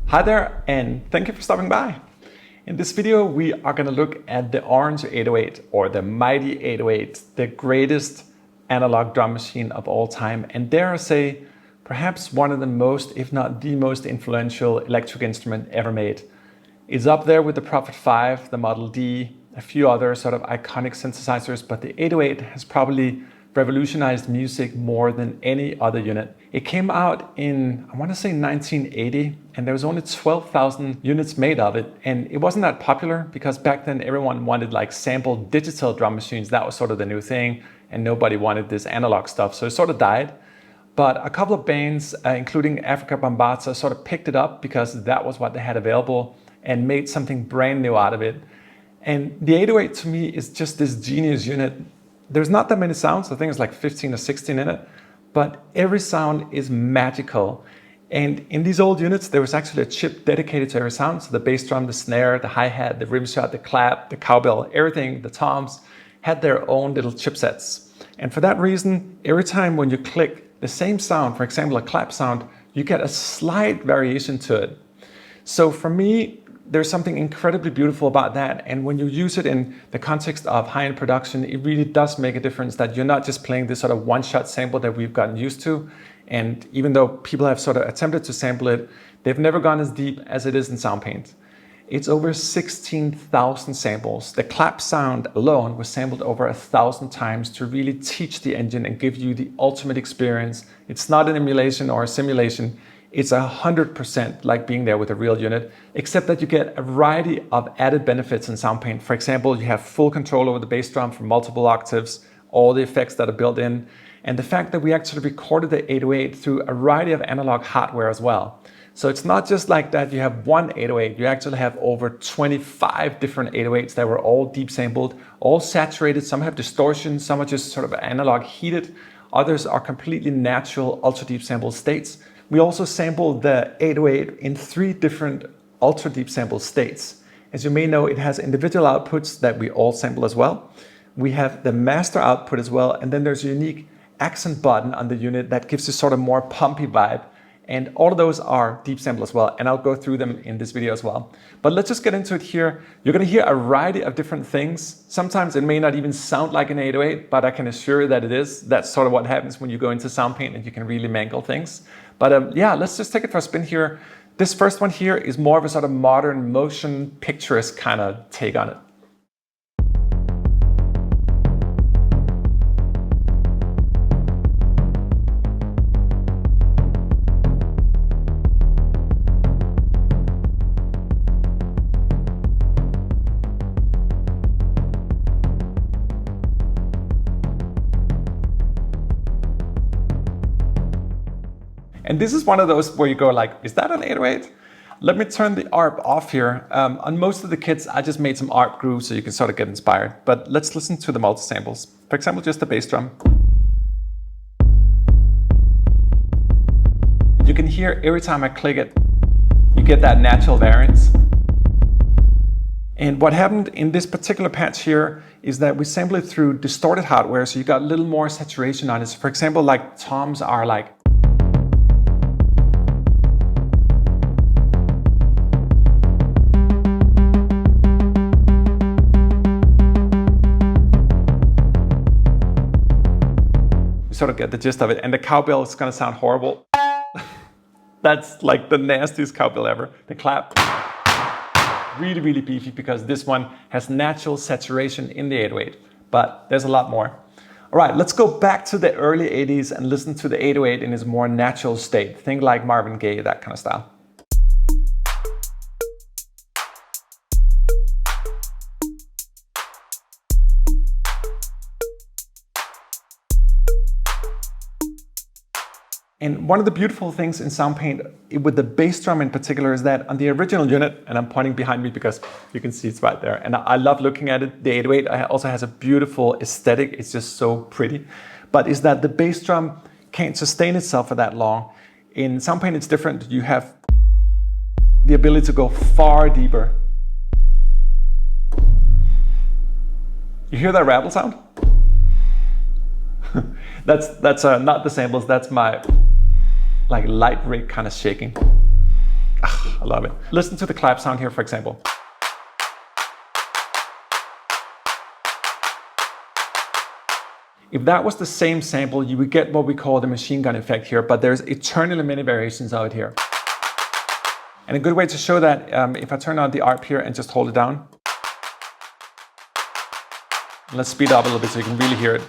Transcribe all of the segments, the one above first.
Hi there, and thank you for stopping by. In this video, we are going to look at the Orange 808, or the mighty 808, the greatest analog drum machine of all time, and dare I say, perhaps one of the most, if not the most influential electric instrument ever made. It's up there with the Prophet 5, the Model D, a few other sort of iconic synthesizers, but the 808 has probably revolutionized music more than any other unit. It came out in, I want to say 1980, and there was only 12,000 units made of it. And it wasn't that popular because back then everyone wanted like sampled digital drum machines. That was sort of the new thing, and nobody wanted this analog stuff. So it sort of died. But a couple of bands, including Africa Bambaataa, sort of picked it up because that was what they had available and made something brand new out of it. And the 808 to me is just this genius unit. There's not that many sounds, I think it's like 15 or 16 in it, but every sound is magical. And in these old units, there was actually a chip dedicated to every sound. So the bass drum, the snare, the hi-hat, the rim shot, the clap, the cowbell, everything, the toms had their own little chipsets. And for that reason, every time when you click the same sound, for example, a clap sound, you get a slight variation to it. So for me, there's something incredibly beautiful about that. And when you use it in the context of high-end production, it really does make a difference that you're not just playing this sort of one-shot sample that we've gotten used to. And even though people have sort of attempted to sample it, they've never gone as deep as it is in Soundpaint. It's over 16,000 samples. The clap sound alone was sampled over 1,000 times to really teach the engine and give you the ultimate experience. It's not an emulation or a simulation. It's 100% like being there with a real unit, except that you get a variety of added benefits in Soundpaint. For example, you have full control over the bass drum for multiple octaves, all the effects that are built in, and the fact that we actually recorded the 808 through a variety of analog hardware as well. So it's not just like that you have one 808, you actually have over 25 different 808s that were all deep sampled, all saturated. Some have distortion, some are just sort of analog heated, others are completely natural ultra deep sample states. We also sampled the 808 in 3 different ultra deep sample states. As you may know, it has individual outputs that we all sample as well. We have the master output as well, and then there's a unique accent button on the unit that gives you sort of more pumpy vibe. And all of those are deep sample as well, and I'll go through them in this video as well. But let's just get into it here. You're gonna hear a variety of different things. Sometimes it may not even sound like an 808, but I can assure you that it is. That's sort of what happens when you go into Soundpaint and you can really mangle things. But yeah, let's just take it for a spin here. This first one here is more of a sort of modern motion picturesque kind of take on it. And this is one of those where you go like, is that an 808? Let me turn the ARP off here. On most of the kits, I just made some ARP grooves so you can sort of get inspired. But let's listen to the multi-samples. For example, just the bass drum. You can hear every time I click it, you get that natural variance. And what happened in this particular patch here is that we sampled it through distorted hardware, so you got a little more saturation on it. So for example, like toms are like, sort of get the gist of it. And the cowbell is going to sound horrible. That's like the nastiest cowbell ever. The clap, really, really beefy because this one has natural saturation in the 808, but there's a lot more. All right, let's go back to the early 80s and listen to the 808 in its more natural state. Think like Marvin Gaye, that kind of style. And one of the beautiful things in Soundpaint, with the bass drum in particular, is that on the original unit, and I'm pointing behind me because you can see it's right there, and I love looking at it. The 808 also has a beautiful aesthetic. It's just so pretty. But is that the bass drum can't sustain itself for that long. In Soundpaint, it's different. You have the ability to go far deeper. You hear that rattle sound? That's not the samples, that's my like light rig kind of shaking. I love it. Listen to the clap sound here, for example. If that was the same sample, you would get what we call the machine gun effect here, but there's eternally many variations of it here. And a good way to show that, if I turn on the ARP here and just hold it down. Let's speed up a little bit so you can really hear it.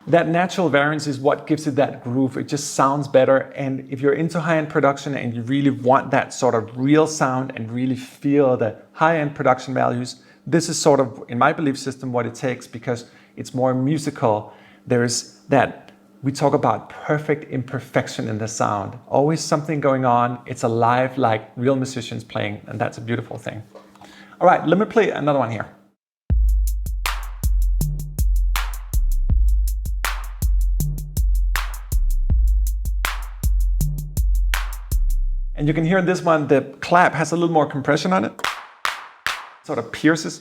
That natural variance is what gives it that groove. It just sounds better. And if you're into high-end production and you really want that sort of real sound and really feel the high-end production values, this is sort of, in my belief system, what it takes, because it's more musical. There's that, we talk about perfect imperfection in the sound. Always something going on. It's alive like real musicians playing, and that's a beautiful thing. All right, let me play another one here. And you can hear in this one, the clap has a little more compression on it. Sort of pierces.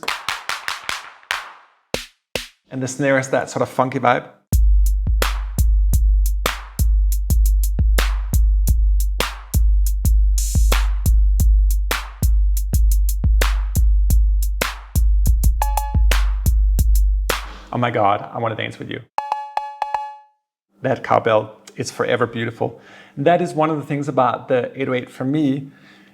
And the snare has that sort of funky vibe. Oh my God, I want to dance with you. That cowbell, it's forever beautiful. And that is one of the things about the 808 for me,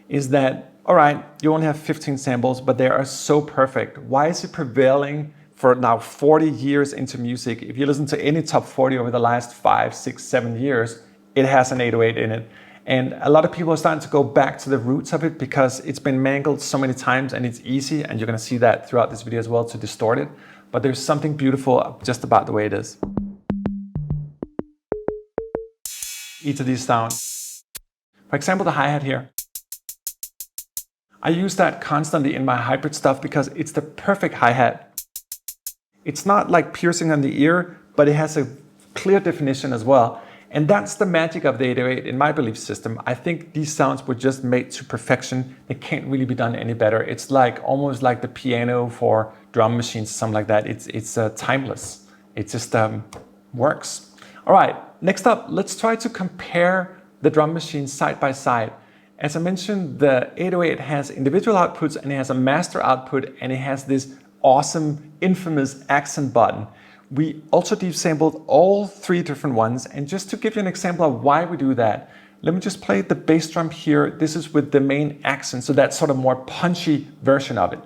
is that, all right, you only have 15 samples, but they are so perfect. Why is it prevailing for now 40 years into music? If you listen to any top 40 over the last 5, 6, 7 years, it has an 808 in it. And a lot of people are starting to go back to the roots of it because it's been mangled so many times and it's easy, and you're gonna see that throughout this video as well, to distort it. But there's something beautiful just about the way it is. Each of these sounds. For example, the hi-hat here. I use that constantly in my hybrid stuff because it's the perfect hi-hat. It's not like piercing on the ear, but it has a clear definition as well. And that's the magic of the 808 in my belief system. I think these sounds were just made to perfection. They can't really be done any better. It's like almost like the piano for drum machines, something like that. It's timeless. It just works. All right, next up, let's try to compare the drum machines side by side. As I mentioned, the 808 has individual outputs and it has a master output, and it has this awesome, infamous accent button. We also desampled all 3 different ones, and just to give you an example of why we do that, let me just play the bass drum here. This is with the main accent, so that's sort of more punchy version of it.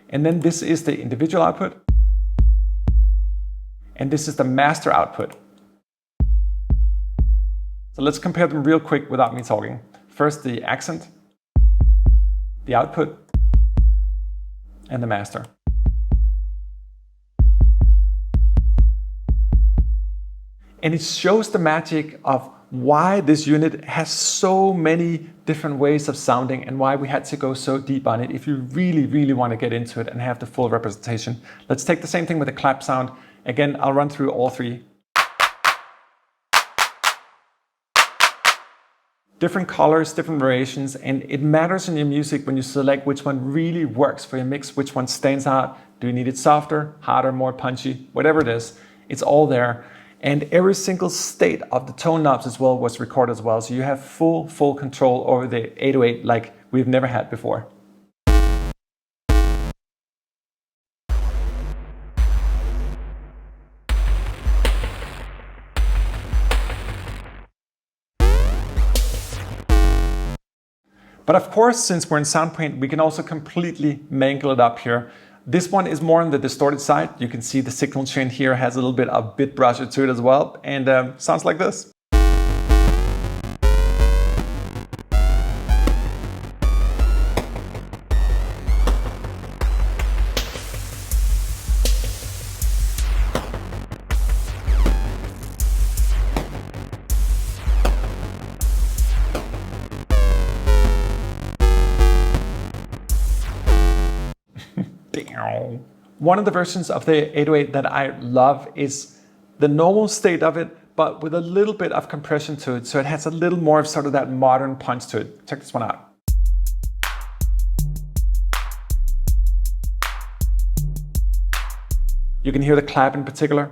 And then this is the individual output, and this is the master output. So let's compare them real quick without me talking. First the accent, the output, and the master. And it shows the magic of why this unit has so many different ways of sounding and why we had to go so deep on it if you really, really want to get into it and have the full representation. Let's take the same thing with the clap sound. Again, I'll run through all 3. Different colors, different variations, and it matters in your music when you select which one really works for your mix, which one stands out. Do you need it softer, harder, more punchy, whatever it is, it's all there. And every single state of the tone knobs as well was recorded as well. So you have full control over the 808 like we've never had before. But of course, since we're in Soundpaint, we can also completely mangle it up here. This one is more on the distorted side. You can see the signal chain here has a little bit of bit brusher to it as well, and sounds like this. One of the versions of the 808 that I love is the normal state of it, but with a little bit of compression to it. So it has a little more of sort of that modern punch to it. Check this one out. You can hear the clap in particular.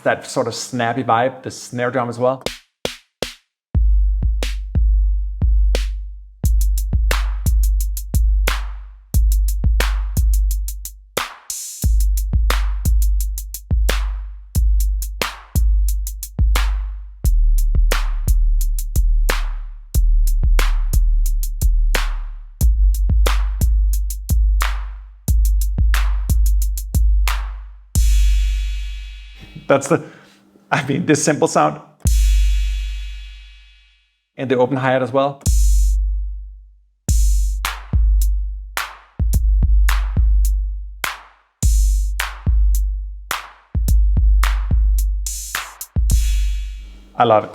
that sort of snappy vibe, the snare drum as well. That's this simple sound. And the open hi-hat as well. I love it.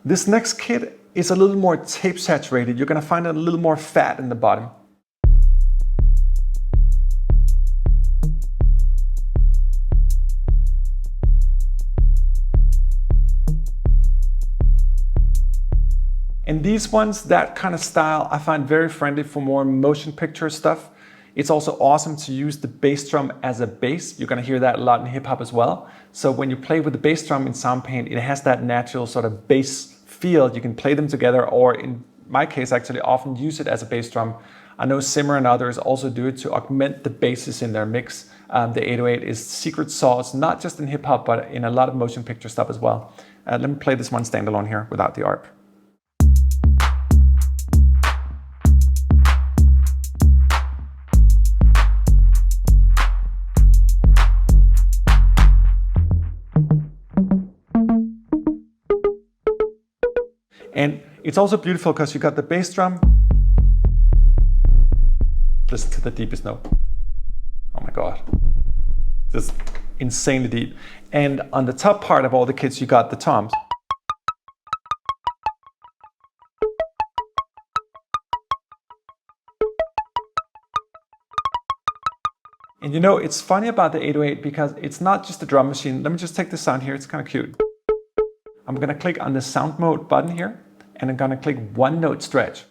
This next kit is a little more tape saturated. You're gonna find a little more fat in the bottom. And these ones, that kind of style, I find very friendly for more motion picture stuff. It's also awesome to use the bass drum as a bass. You're gonna hear that a lot in hip hop as well. So when you play with the bass drum in Soundpaint, it has that natural sort of bass feel. You can play them together, or in my case, actually often use it as a bass drum. I know Simmer and others also do it to augment the basses in their mix. The 808 is secret sauce, not just in hip hop, but in a lot of motion picture stuff as well. Let me play this one standalone here without the ARP. And it's also beautiful because you got the bass drum. Listen to the deepest note. Oh my God. Just insanely deep. And on the top part of all the kits, you got the toms. And you know, it's funny about the 808 because it's not just a drum machine. Let me just take this sound here. It's kind of cute. I'm gonna click on the sound mode button here, and I'm gonna click one note stretch.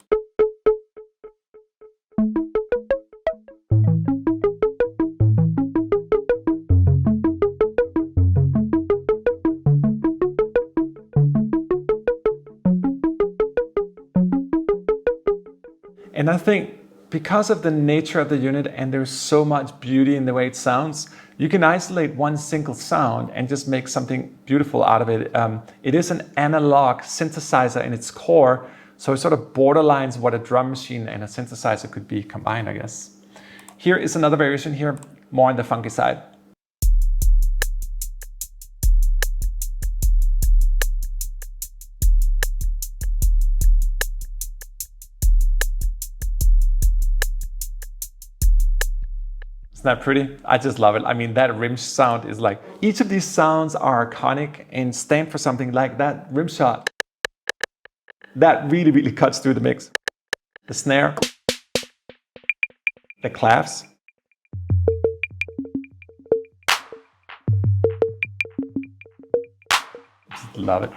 And I think because of the nature of the unit and there's so much beauty in the way it sounds, you can isolate one single sound and just make something beautiful out of it. It is an analog synthesizer in its core, so it sort of borderlines what a drum machine and a synthesizer could be combined, I guess. Here is another variation here, more on the funky side. Isn't that pretty? I just love it. I mean, that rim sound is like, each of these sounds are iconic and stand for something. Like that rim shot. That really, really cuts through the mix. The snare, the claps. Just love it.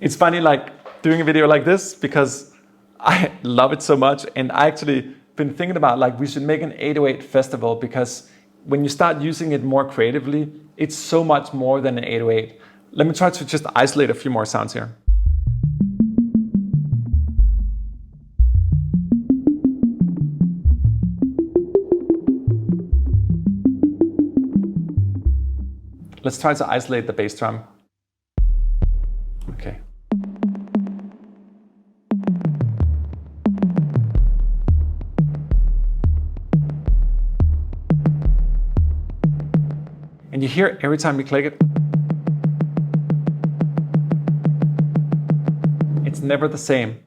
It's funny, like doing a video like this because I love it so much, and I actually been thinking about like we should make an 808 festival, because when you start using it more creatively, it's so much more than an 808. Let me try to just isolate a few more sounds here. Let's try to isolate the bass drum. Okay. And you hear every time you click it, it's never the same.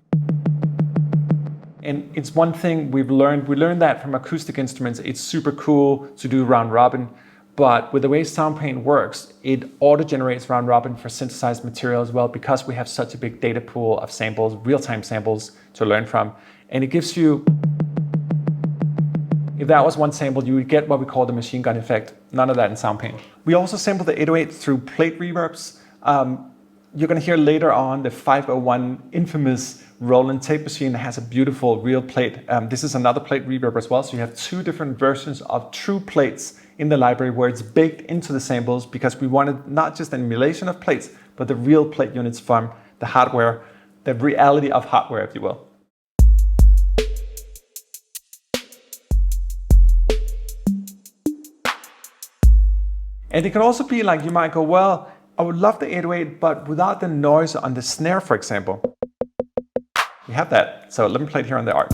And it's one thing we've learned. We learned that from acoustic instruments. It's super cool to do round robin, but with the way Soundpaint works, it auto-generates round robin for synthesized material as well, because we have such a big data pool of samples, real-time samples to learn from. And it gives you, if that was one sample, you would get what we call the machine gun effect. None of that in Soundpaint. We also sample the 808 through plate reverbs. you're going to hear later on the 501 infamous Roland tape machine that has a beautiful real plate. This is another plate reverb as well. So you have two different versions of true plates in the library where it's baked into the samples, because we wanted not just an emulation of plates, but the real plate units from the hardware, the reality of hardware, if you will. And it can also be like, you might go, well, I would love the 808, but without the noise on the snare, for example. We have that. So let me play it here on the art.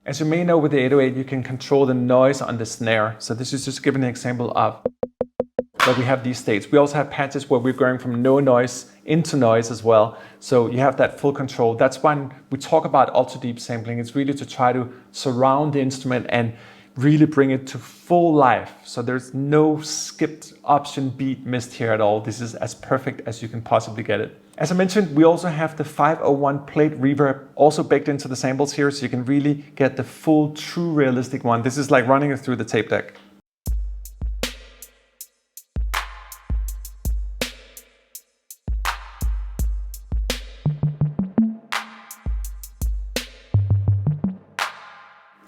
As you may know, with the 808, you can control the noise on the snare. So this is just giving an example of where we have these states. We also have patches where we're going from no noise into noise as well. So you have that full control. That's when we talk about ultra deep sampling. It's really to try to surround the instrument and really bring it to full life. So there's no skipped option beat missed here at all. This is as perfect as you can possibly get it. As I mentioned, we also have the 501 plate reverb also baked into the samples here, so you can really get the full, true, realistic one. This is like running it through the tape deck.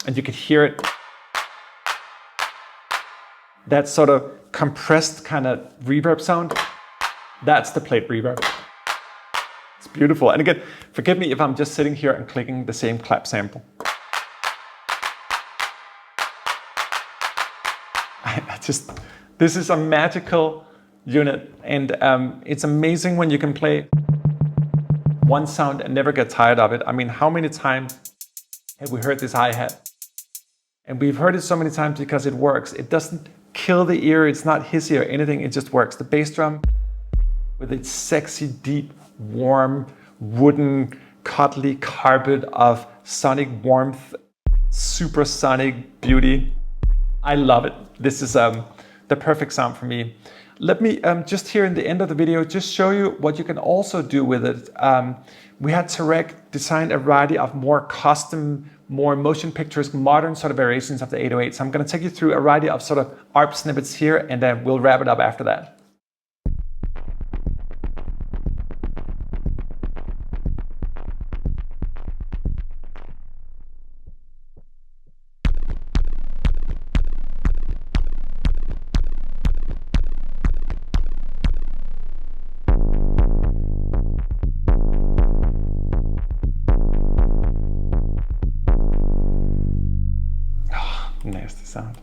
And you can hear it. That sort of compressed kind of reverb sound, that's the plate reverb. It's beautiful. And again, forgive me if I'm just sitting here and clicking the same clap sample. This is a magical unit, and it's amazing when you can play one sound and never get tired of it. I mean, how many times have we heard this hi-hat? And we've heard it so many times because it works. It doesn't kill the ear, it's not hissy or anything, it just works. The bass drum with its sexy, deep, warm, wooden, cuddly carpet of sonic warmth, supersonic beauty. I love it. This is the perfect sound for me. Let me just here in the end of the video, just show you what you can also do with it. We had Tarek design a variety of more custom, more motion pictures, modern sort of variations of the 808. So I'm going to take you through a variety of sort of ARP snippets here, and then we'll wrap it up after that. Nasty sound.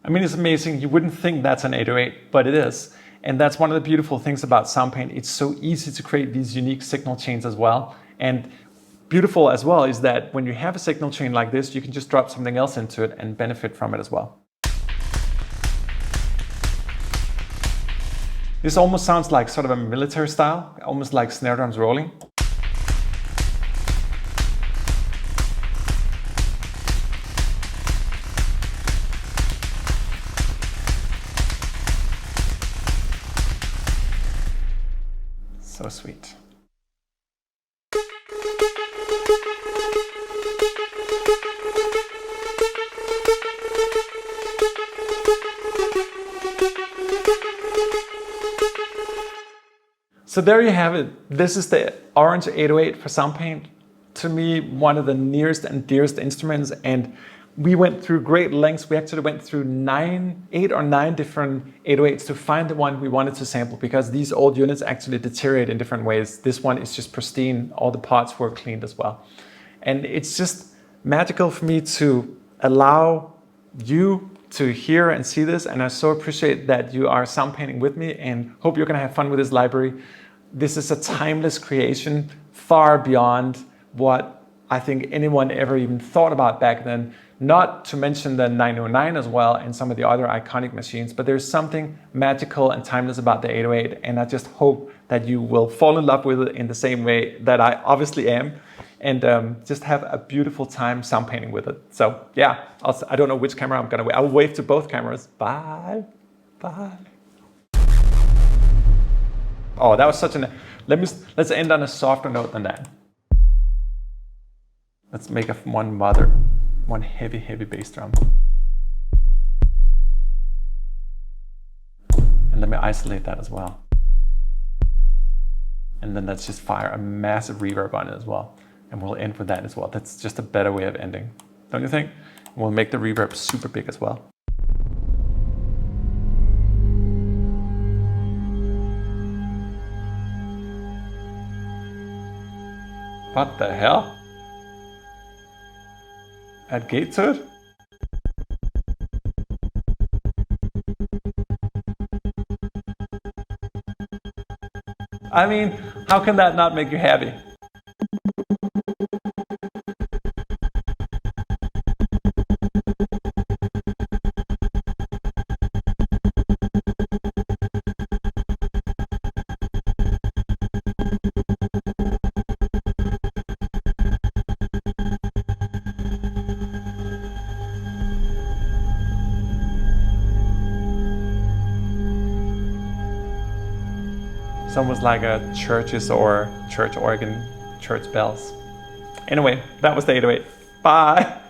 I mean, it's amazing. You wouldn't think that's an 808, but it is. And that's one of the beautiful things about Soundpaint. It's so easy to create these unique signal chains as well. And beautiful as well is that when you have a signal chain like this, you can just drop something else into it and benefit from it as well. This almost sounds like sort of a military style, almost like snare drums rolling. So sweet. So there you have it. This is the Orange 808 for Soundpaint. To me, one of the nearest and dearest instruments, and we went through great lengths. We actually went through 8 or 9 different 808s to find the one we wanted to sample, because these old units actually deteriorate in different ways. This one is just pristine. All the parts were cleaned as well. And it's just magical for me to allow you to hear and see this. And I so appreciate that you are sound painting with me, and hope you're going to have fun with this library. This is a timeless creation, far beyond what I think anyone ever even thought about back then, not to mention the 909 as well and some of the other iconic machines, but there's something magical and timeless about the 808, and I just hope that you will fall in love with it in the same way that I obviously am, and just have a beautiful time sound painting with it. So yeah, I don't know which camera I'm gonna wave. I'll wave to both cameras. Bye, bye. Oh, that was such an, let's end on a softer note than that. Let's make one heavy bass drum. And let me isolate that as well. And then let's just fire a massive reverb on it as well. And we'll end with that as well. That's just a better way of ending, don't you think? We'll make the reverb super big as well. What the hell? Add gate to it? I mean, how can that not make you happy? It's almost like a churches or church organ, church bells. Anyway, that was the 808. Bye!